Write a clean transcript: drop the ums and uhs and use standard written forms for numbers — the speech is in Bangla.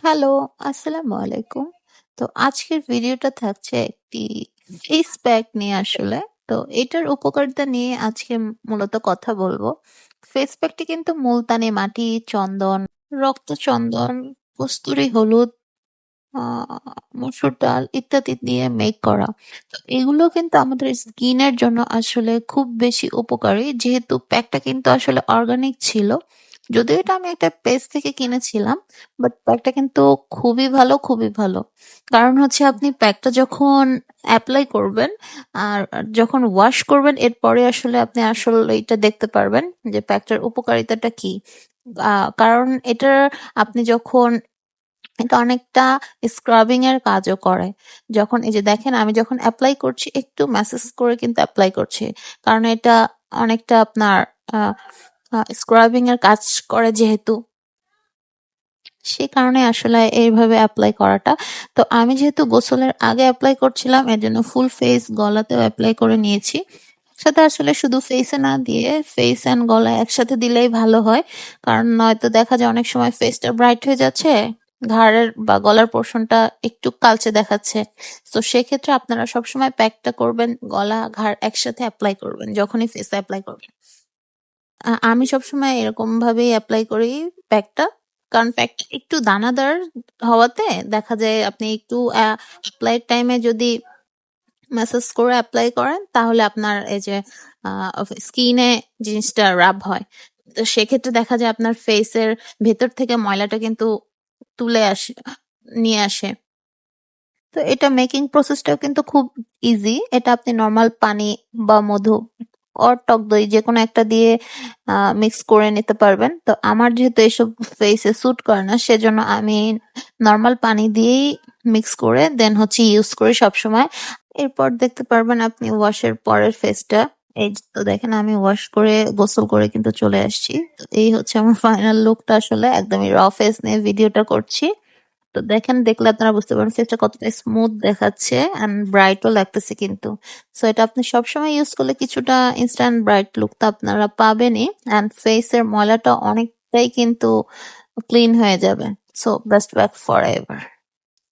হ্যালো, আসসালামু আলাইকুম। তো আজকের ভিডিওটা থাকছে একটি ফেস প্যাক নিয়ে আসলে। তো এটার উপকারিতা নিয়ে আজকে মূলত কথা বলবো। ফেস প্যাকটি কিন্তু মুলতানি মাটি, চন্দন, রক্তচন্দন, কস্তুরী হলুদ, আ মসুর ডাল ইত্যাদি দিয়ে মেক করা। তো এগুলো কিন্তু আমাদের স্কিনের জন্য আসলে খুব বেশি উপকারী। যেহেতু প্যাকটা কিন্তু আসলে অর্গানিক ছিল। যদিও এটা আমি একটা পেজ থেকে কিনেছিলাম। বাট প্যাকটা কিন্তু খুবই ভালো, খুবই ভালো। কারণ হচ্ছে আপনি প্যাকটা যখন এপ্লাই করবেন আর যখন ওয়াশ করবেন এরপরে আসলে আপনি আসলে এটা দেখতে পারবেন যে প্যাকটার উপকারিতাটা কি। কারণ এটার আপনি যখন এটা অনেকটা স্ক্রাবিং এর কাজও করে। যখন এই যে দেখেন আমি যখন এপ্লাই করছি একটু ম্যাসেজ করে কিন্তু এপ্লাই করছি। কারণ এটা অনেকটা আপনার আ আ স্ক্রাবিং এর কাজ করে যেহেতু, সে কারণে আসলে এইভাবে এপ্লাই করাটা। তো আমি যেহেতু গোসলের আগে এপ্লাই করছিলাম এজন্য ফুল ফেস গলাতেও এপ্লাই করে নিয়েছি। সাথে আসলে শুধু ফেসে না দিয়ে ফেস অ্যান্ড গলা একসাথে দিলেই ভালো হয়। কারণ নয়তো দেখা যায় অনেক সময় ফেসটা ব্রাইট হয়ে যাচ্ছে, ঘাড়ের বা গলার পোর্শনটা একটু কালচে দেখাচ্ছে। তো সেক্ষেত্রে আপনারা সবসময় প্যাকটা করবেন, গলা, ঘাড় একসাথে এপ্লাই করবেন যখনই ফেসে এপ্লাই করবেন। আমি সবসময় এরকম ভাবেই এপ্লাই করি প্যাকটা। কারণ প্যাকটা একটু দানাদার হওয়াতে দেখা যায় আপনি একটু এপ্লাই টাইমে যদি ম্যাসাজ করে এপ্লাই করেন তাহলে আপনার এই যে স্কিনে জিনিসটা রাব হয়। তো সেক্ষেত্রে দেখা যায় আপনার ফেসের ভেতর থেকে ময়লাটা কিন্তু তুলে আসে, নিয়ে আসে। তো এটা মেকিং প্রসেসটাও কিন্তু খুব ইজি। এটা আপনি নরমাল পানি বা মধু অর টক দই যেকোনো একটা দিয়ে মিক্স করে নিতে পারবেন। তো আমার যেহেতু এসব ফেসে স্যুট করে না সেজন্য আমি নরমাল পানি দিয়েই মিক্স করে দেন হচ্ছে ইউজ করি সবসময়। এরপর দেখতে পারবেন আপনি ওয়াশের পরের ফেসটা। এই যে তো দেখেন আমি ওয়াশ করে গোসল করে কিন্তু চলে আসছি। তো এই হচ্ছে আমার ফাইনাল লুকটা আসলে একদমই র ফেস নিয়ে ভিডিওটা করছি। তো দেখেন দেখলে আপনারা বুঝতে পারবেন ফেসটা কতটা স্মুথ দেখাচ্ছে এন্ড ব্রাইটও লাগতেছে কিন্তু। সো এটা আপনি সবসময় ইউজ করলে কিছুটা ইনস্ট্যান্ট ব্রাইট লুকটা আপনারা পাবেনই এন্ড ফেসের ময়লাটা অনেকটাই কিন্তু ক্লিন হয়ে যাবে। So best back for ever.